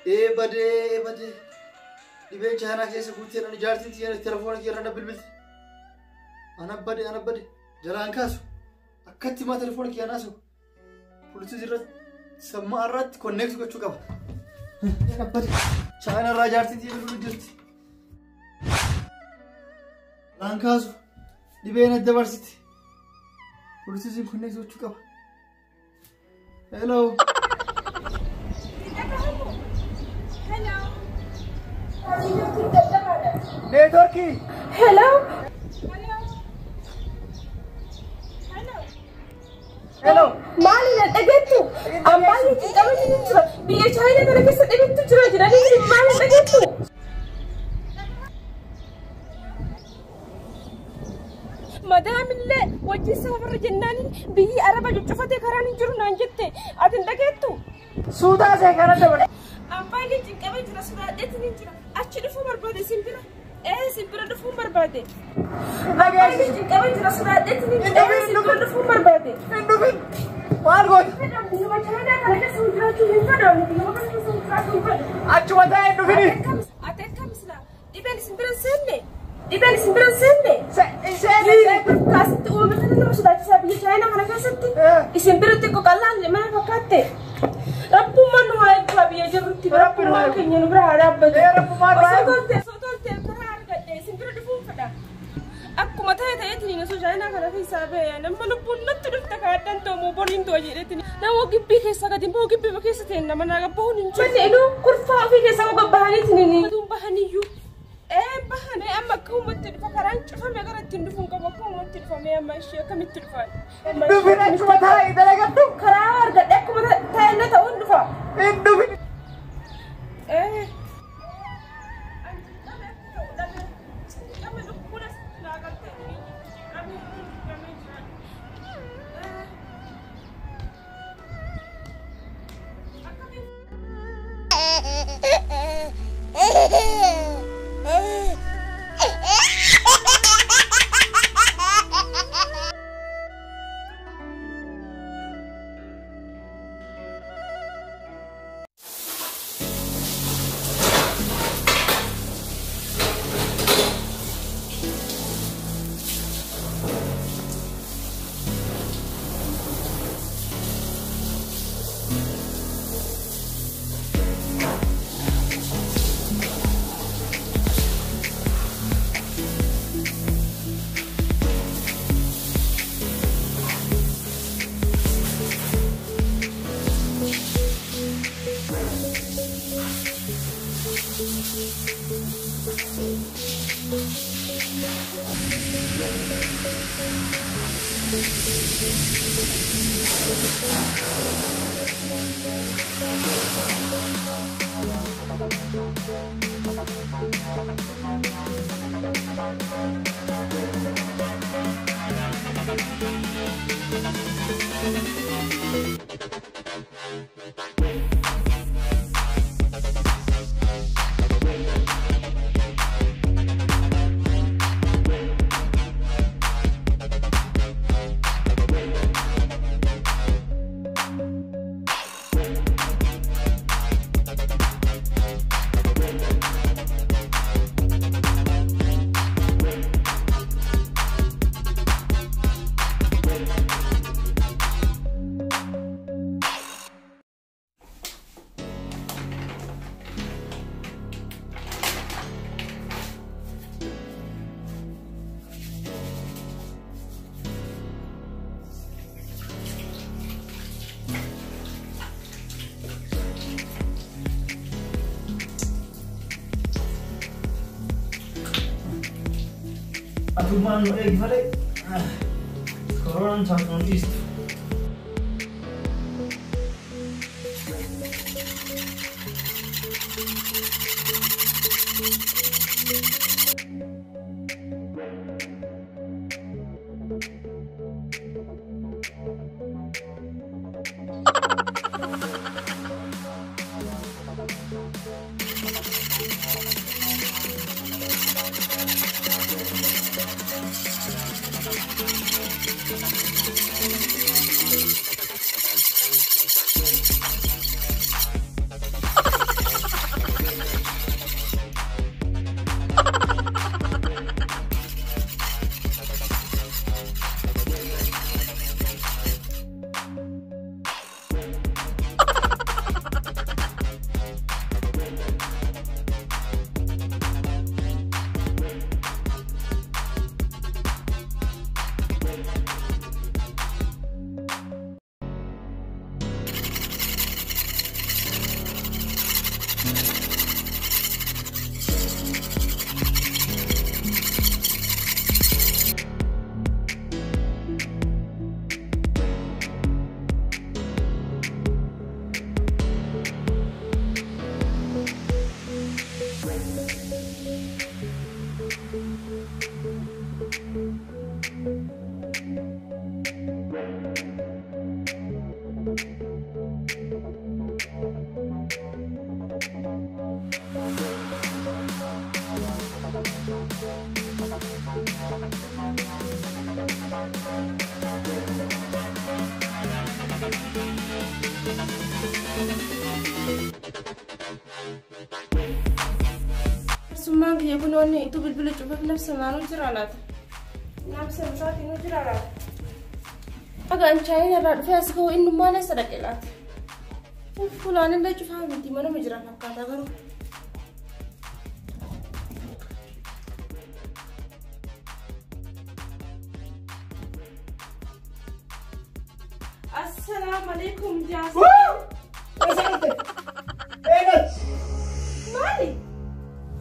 bade. Dibeen jaana keessa guuteen ani jaartiin tiyana telefoona kee irra bilbilti. Ana bade. Jalaan kaasu. Akkatti maa telefoona kee anaasu. Pulisiis irratti sammaa irratti konneekti gochuu qaba. Ana bade. Jaana irraa jaartiin tiyana bilbilu jirti. Jalaan kaasu. Dibeen adda barsiti. Pulisiisiin konneekti gochuu qaba. Hello. Networki. Hello. Maali na dhageettu? Ammaali itti qabanii jira. Biyya Chaayinaa kana keessa dhibitti jira jedhanii maali dhageettu? Madaamillee wajjin safarra jennaan biyyi Araba cuccufatee karaan hin jiru naan jette. Ati hin dhageettu? Suutaa see kana dabala. Ammaali itti qabee jira suuraadheetiin hin jira. Achi dhufuu barbaade simbira. Simbira dhufuu barbaade. Ammaali itti qabee jira suuraadheetiin hin jira. Simbira dhufuu barbaade. Maal gooti? Achuma ta'e dhufini. Ati akkamisla dhibeen simbira seenne? Dhibeen simbira seenne? Seenne. Kaasitti uumama kana nama sodaachisaa biyya Chaayinaa kana keessatti isin biratti qoqallaan mana fakkaatte. Rabbummaan nu haa eebbaa biyya jirrutti rabbummaan keenya nu bira haa dhaabbatu. Osoo toltee karaa argadhe isin bira dhufuun fedha. Akkuma ta'eetiin osoo Chaayinaa kana keessaa ba'e nama lubbuun natti dhufte kaaddan ta'u boriin ta'u jedheetiin nama gibbii keessa gadi immoo gibbii keessa ta'e nama naa gabbahuun hin jiru. Manni inuu kurfaa ofii keessaa gabbahaniitiin inni. Bahaniyyuu. Bahane amma akkamitti dhufa karaan cufame gara ittiin dhufuun qabu akkamitti dhufame amma ishee akkamitti dhufan. Dhufin achuma taa'ee dalagadhu. Karaa argadhe akkuma taa'ee ta'uun dhufa. Hin dhufin. Aduman gimana? Corona South East. Sumang dia kunoni itu bil coba nafsa manu jiralat. Nafsa saat ini jiralat. Agak ancai ya rat fes ko inu mana sadakilat. Fulani dah coba di mana menjiralat kata baru. Assalamualaikum Jason. Enak. Mali.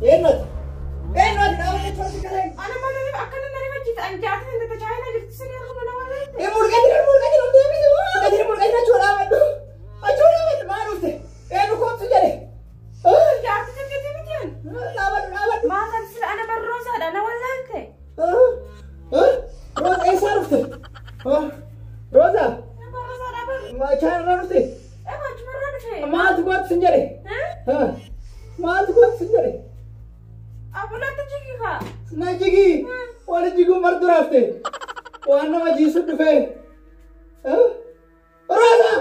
Enak. Enak. Namanya seperti kalian. Anak mana ni akan nari macam anjat ni kita cahaya ni kita sini aku mana mana. Murga tidak untuk ini semua. Murga tidak curang itu. Curang itu mana tu? Kau sendiri. Anjat ni kita macam. Lawan. Makan sila anak berrosa dan anak walak ke. Rosa esar tu. Rosa. Berrosa apa? Macam mana tu? Macam mana tu? Mat kuat sendiri. Mat kuat sendiri. Apa nak terjadi kah? Nak jadi. Walau jigo mardur afte. Wana maji sudah fai. Rosa.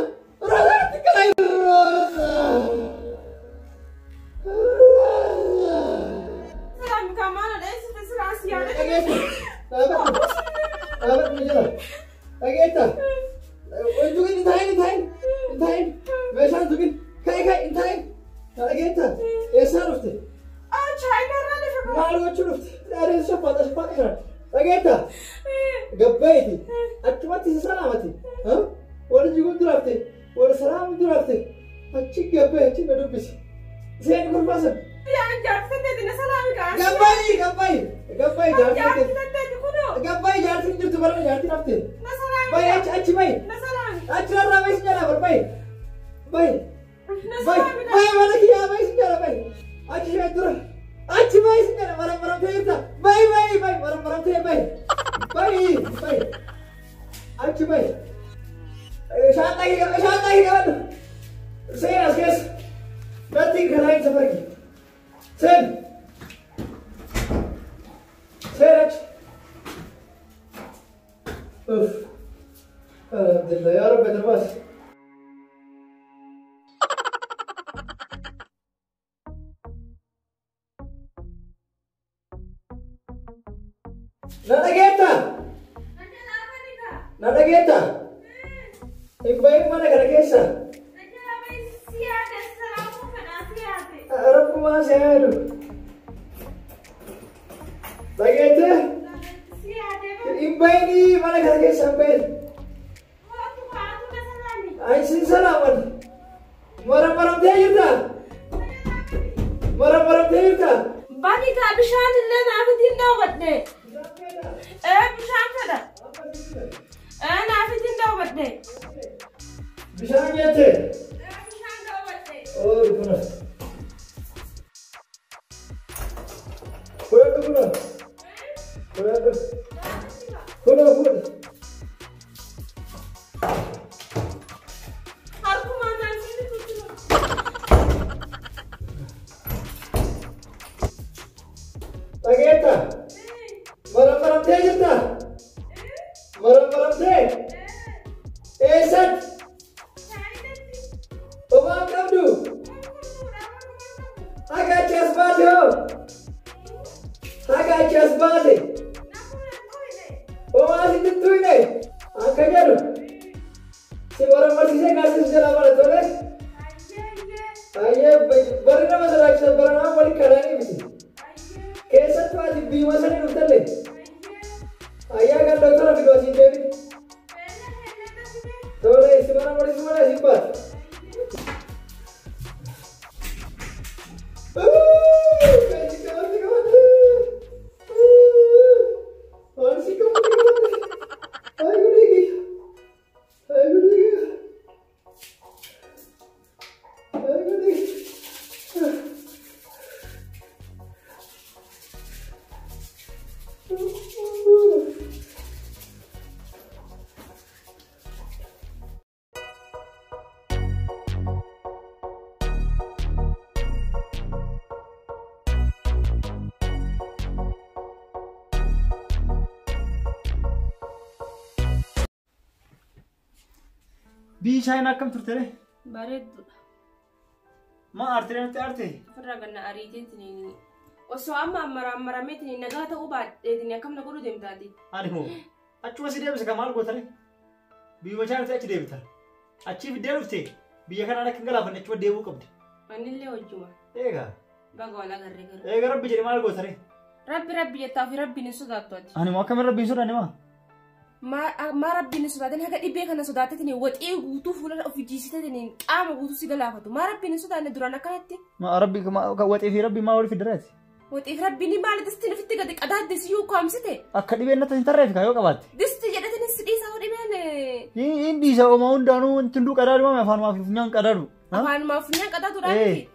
Rosa tikai. Rosa. Salam kamana deh sudah selesai ada. Abad menjelaskan. Lagi itu. Juga intain. Biasa juga. Kai intain. Lagi itu. Esar tu. China rani fikir. Malu curut. Ada siapa kan? Lagi itu. Gabbai ti. Atmati salamati. Walau juga durafte. Walau salam durafte. Acik gabbai acik nadubis. Saya ni kurbasan. Ya anjat kita di salam kan. Gabbai. Anjat kita di kuno. Gabbai jarti ni tu barang jarti nafte. Nasalam. Baik acik baik. Nasalam. Acik ramai sejarah berbaik. Baik. Nasalam. Baik mana kia baik sejarah baik. Acik baik turun. Acik baik sejarah barang-barang kita. Baik barang-barang kita baik. Baik. Acik baik. Saat lagi kawan. Saya guys. Berarti kalian seperti. Sen. Alhamdulillah ya Rabbi terbas. Nada geta. Baik mana kena kesa? Arab kumah saya tu. Lagi itu? Ibai ni mana kena kesa sampai? Aisin salaman. Marah dia juga. Marah dia juga. Bani tak bishan ni nak apa tindak buat ni? Bishan kada. Nak apa tindak buat ni? Bisa ni aje. Bishan dah buat ni. Oh, benar. Benar. Aku mana sini tu? Lagi itu? Marah dia juga. Marah dia. Esat. Bawa kamu. Agak jas bade. Bawa situ tu ini. Angkat jaru. Si orang masih saya kasih sejarah mana tu le? Ayah, baru nama saya baru nama balik kerana ini. Kesat tu ada bima sana nutar le. Ayah kan doktor ambil wasit dewi. Tu le, si mana simpat. Bi China kam turte. Bareeddudha. ما أرتين أنت أرتين فرقنا أريدين تنين وسؤال ما أمر متني نجاته وبعد إذن كم نقوله دم تادي أنا هو أشوف سيدي بس كمال قطري بيوجهنا تأتي ديم ترى أشوف الديم فتي بيجانا أنا كنقلا فنشوف ديمو كبد أنا اللي وجوه إيجا بقول لك الرجال إيجا ربي جري مال قطري ربي يتافي ربي نسودات تودي أنا ما كمل ربي يسود أنا ما ربي نسودات هكذا إبيك أنا سوداتني وإيه وطوف ولا في جيستني أما وطوف سجلافته ما ربي نسودات ندرنا كاتي ما ربي ما وإيه في ربي ما ولي في الدراسة وإيه ربي نبالي دستي نفتي قدك أداد دسيو كامسته أكيد بيننا تنترف كايو كبات دستي جدتني السدي ساوري بينه إن دي سو ما وندانو تندو كدارو ما فان ما في فنان كدارو فان ما فنان كدارو رابي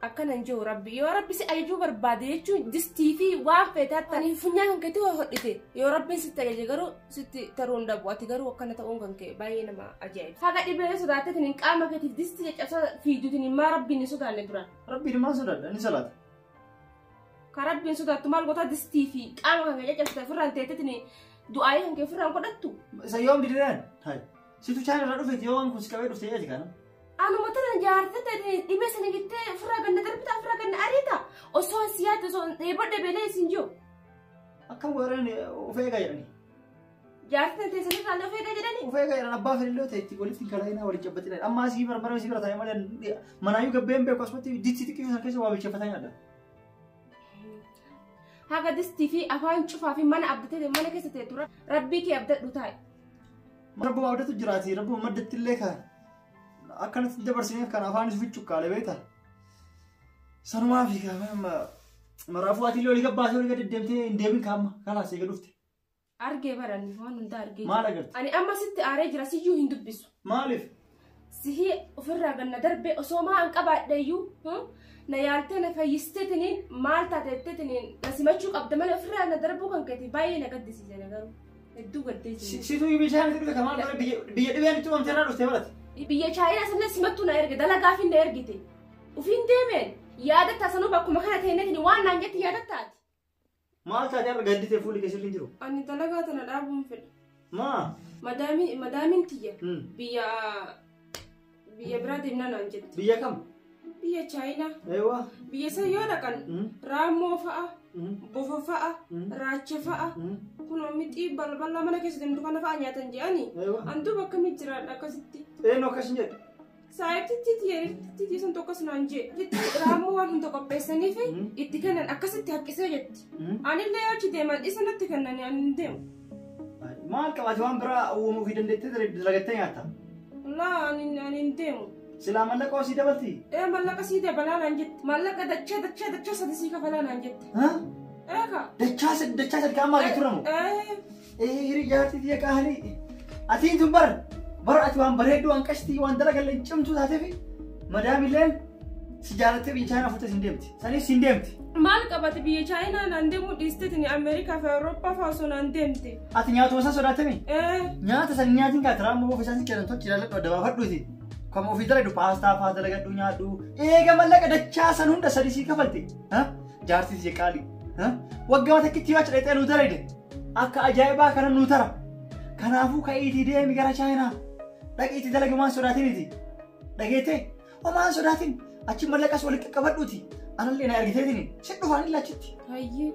أكن أنجو ربي يا ربي سأيجو بربادي شو دستي في واقفة تاني فنان كتير هديته يا ربي ستة جرو ستة ترون دبواتي جرو وكنا تقول كنك باين ما أجايب هذا إبلة سوداتة تنين كأما كتير دستي جالسة في جودني ما ربي نسودان نبرا ربي ما سودان أنا سلات كربي سودات تمال قطع دستي في كأما كنك جالسة فران تيتني دعائي كنك فران قدرتو سيوم ديران هاي سيتو شايل رادو في يوم كوس كبير وستة أجي كنا أنا مثلاً جارتة تدري مثلاً جت فراغنا دربت فراغنا أريدا أصلا سيادة صون يبرد بيني سنجو أكم وراني وفيك يعني جارتة تسني كلا فيك جراني وفيك يعني أبا في اللو تيجي تقولي في كلاينا ولا جبتنا أما سيبر برا سيبر تايم ولا منايو كبيم بكوسمتي ديتي تكيف سكيس وابي شفتني هذا هذا دستي في أفان شوفها في من أبدت من كيس تطور ربي كي أبدت لطاي ربو أبدت جراتي ربو مدت الليكها أكنت تدبر سنين كان أفاني في تشوك على بيتها صار ما في كمان مرافواتي لو لقى باسه لقى دمتي إنديمين كام خلاص يقدرتي أرجع براني هون ندار أرجع ما لقيت أنا أما ست أرجع راسي جو هندو بيسو مالف سهي وفرّاغنا دربي أسوما أنك أبعد دايو نيالتنا فيستتنين مالتا تتتنين بس ما تشوك أبدا ما فرّاغنا دربو كان كتي باي نقد سيزنا قالوا الدو قد سيزنا سيتو يبيشان تقول كمان بيجي تقوم تنادوا استمرت بيجي شاينا سنة سمتونا إرجع دلا قافين إرجعتي وفين دايمن يادة تاسنو بكم مكانها تهينتني وانا نجت يادة تات مالتا جار قد تفولي كسر لينجرو أني دلا قاتنا دابون في ما مدامين تيجي بيا برادي منا نجت بيا كم بيا شاينا أيوة بيا سيونا كان رامو فا بوفا فا راتش فا كنا متي بلا ما نكسر دم دكان فا نيا تنجاني أيوة أنتو بكم يجرا نكسرتي إيه نوكسنجت saya titi santo kasnanje titi ramu wan untuk kopesani fe itikanan akasati hakisajet ani leyo chide man isanatti kanani andem mal kawajuan bra wo mu fidan dette dalagatay ata la ani ndem sila malaka si dabalti malaka si de balana anjet malaka dacha sadisi ka balana anjet ha eka dacha kama gituramu iri jati dia kahani atin tumbar برأت وان بريدو وان كشتي وان دلق اللي جمتو تاتفي مدام اللين سجارتي بيجانا فوتا سندمتي ساني سندمتي مالك أبات بيجانا نندمو ديستتني أمريكا في أوروبا فاسو نندمتي أتي نياتو وسا سوداتمي نياتو ساني نياتين كاترام مو فسانسي كيرانتو جلالك ودوا فردوتي كما في دلق دو باستا فاتا لغا دو نياتو إيغا ملك دچا سنون دا سديسي كفلتي جارتي سيكالي وقما تكتي واچ ريتي نوتريد أكا أجايبا كان نوترا كنافو كايتي ديمي غرا چاينا لقيتي دلق ما سوداتينيتي لقيتي وما سوداتين أشي ملكاس ولك كبدوتي أنا اللي أنا أرجعتني شدوا فاني لا شتي هاي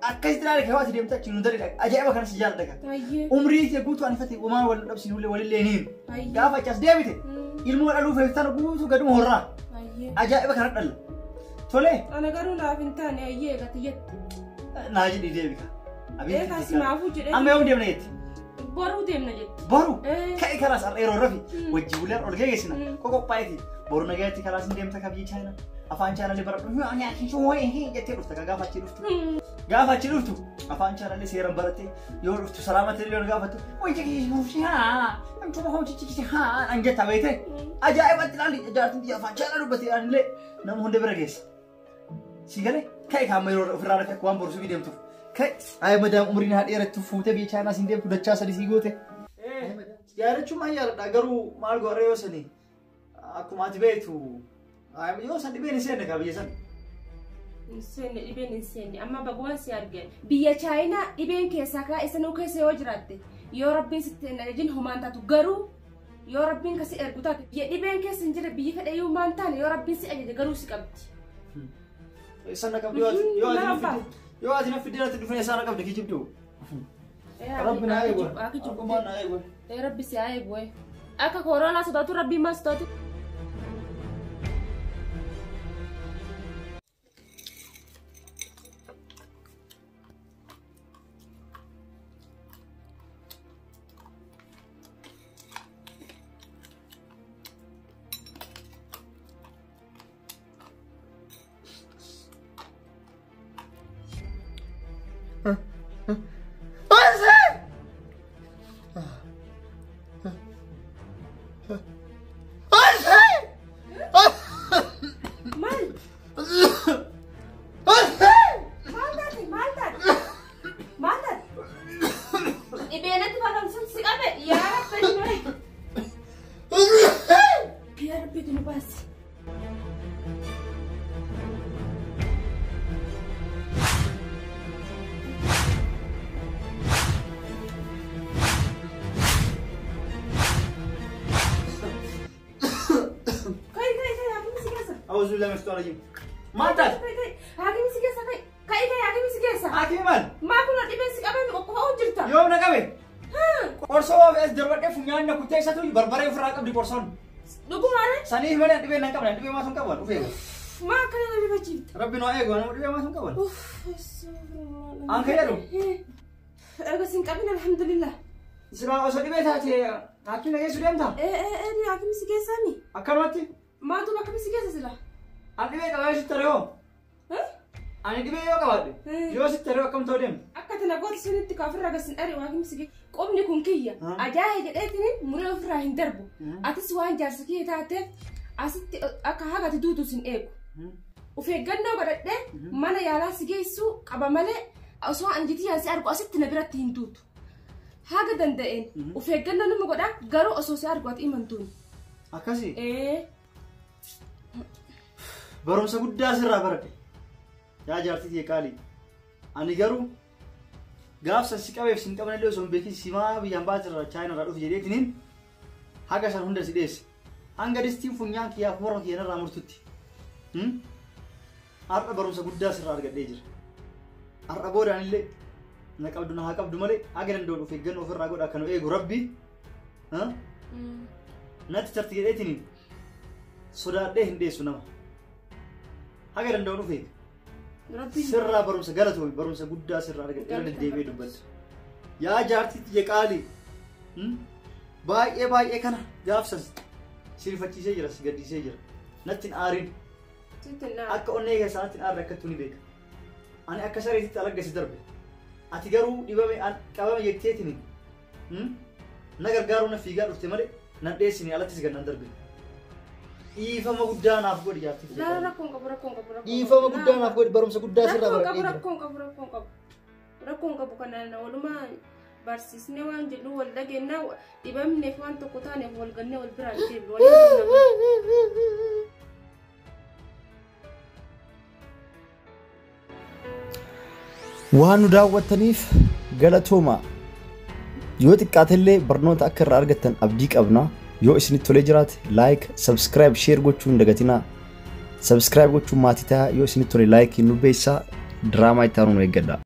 أكيد ترى لك هواتي ديم تأكل ندري لك أجايبك أنا سجال لك هاي عمري تقول أنا فتي وما ولا نفسي ولا اللينين قافة جالس ديمتي ilmu alu faytan guutu gadu horra ajaa'ib kana dhalla tole ana garu la fintan ayye gatiyet naaji deebika abi kasmaafu jide amma yoom deemna yetti boru deemna jet boru kai kalas arero rafi wajji bulan olgeesina qoqophayti boru nagaati kalas deemta kabi china afaan china le baradu ani akin sho way he jette dufta gaafachi duftu afaan china le seeran barate yoo duftu salaamati le gaafatu wajji mushi ha antu ma hoji ha anjata bayte ajaa'ib atlali jaartin afaan china dubati anle nam hunde biragees sigale kai kamayro ofirara ka kwam boru subi deemtu kai ay madam umrina hadiyaratu fuute bi china sindem dacha sadi sigote yaarachu ma yaara garu maal goreyo sani akuma tibetu ay yo sadi beni sene ka biyesan sene ibeni sene amma bagwan si argen biya china iben kesa ka isanu kese wajratte yo rabbi sitte najin humanta tu garu يا ربي إنك سئر قطعت يدي بين كيس نجرب بيفد أيوم ما أنتاني يا ربي سئر جروسي قبتي سنة قبل يوازي نفدي لا تدفني سنة قبل كي جبتو ربنا أيوة أكمان أيوة يا ربي سعيب وين أكا كورونا صداتو ربي ما صداتو أعوذ بالله من الشيطان الرجيم. ما أنت؟ هاكي مسكيسة كاي هاكي مسكيسة. هاكي من؟ ما كنا نبي سكابة مقهى وجرتا. يوم نكمل. قرصوا في أسدر وقت فنيان نكتة ساتو بربرة وفراق أبدي قرصون. نقول ماله؟ سنيه من نبي نكمل نبي ما سنكمل وفيه. ما كنا نبي بجيب. ربي نوعي قانا نبي ما سنكمل. أنك يا رو. بس نكمل الحمد لله. سلا أصلي بيتها هاكي نجي سوديم تا. إيه هاكي مسكيسة مي. أكرمتي؟ ما تو باكي مسكيسة سلا. أنا بيت كواش تريو. أنا دي بيت كوادي. يوش تريو كم توديم. أكتنا قلت سنة كافر رجس أري وهاكي مسكي قومني كونكية. أجاهد الأثنين مرة فراه دربو. أتسوان جالسكية تاعته. أست أكهاجة تدودو سن إيكو. وفي الجنة بدأ mana yala sigeessu qaba malee osoo anjitii asi argu asitti na biratti hin tuutu haga danda'een of eeggannoo nama godha garuu osoo si argu ati imantuun akkasi barumsa guddaa sirraa baradhe yaa jaartii qaali ani garuu gaafsa si qabeef sin qaban illee osoo hin beekin simaa biyyaan baasirra chaayina irraa dhufu jedheetiniin haga san hunda si dheesse hanga distiin funyaan kiyyaaf morma kiyyan irraa murtutti arra barumsa guddaa sirraa argadhee jira arra boodaan illee na qabdu na haa qabdu malee haga danda'u of eeggannoo ofirraa godha kan eegu rabbi natti tarti jedheetiniin sodaadhee hin dheessu nama haga danda'u of eegu sirraa barumsa galatoomi barumsa guddaa sirraa argadhee deddeebi'ee dubbadha yaa jaartiitti jeqaali baay'ee kana gaafsas sirfachiisee jira si gaddisee jira nattiin aariin akka onnee keessatti aarra akka tuni beeka ani akka sareetitti alaggasi darbe ati garuu dhibame qabame jetteetini na gargaaruu na fiigaa dhufte malee nan dheessini alattis gannan darbe dhiifama guddaa naaf godhi jaartii rakkoon qabu dhiifama guddaa naaf godhi barumsa guddaa sirraa baradhee rakkoon qabu kanaan walumaa barsiisnee waan jedhu wal dhageenyaa dhibamneef waan tokko taaneef wal gannee wal biraan deebi'u waan nu daawwattaniif galatooma yoo xiqqaatellee barnoota akka irraa argattan abdii qabna yoo isinitti tolee jiraate like subscribe share gochuu hin dagatinaa subscribe gochuu maatii ta'a yoo isinitti tolee like nu beeksisaa diraamaa itti aanuun eeggadha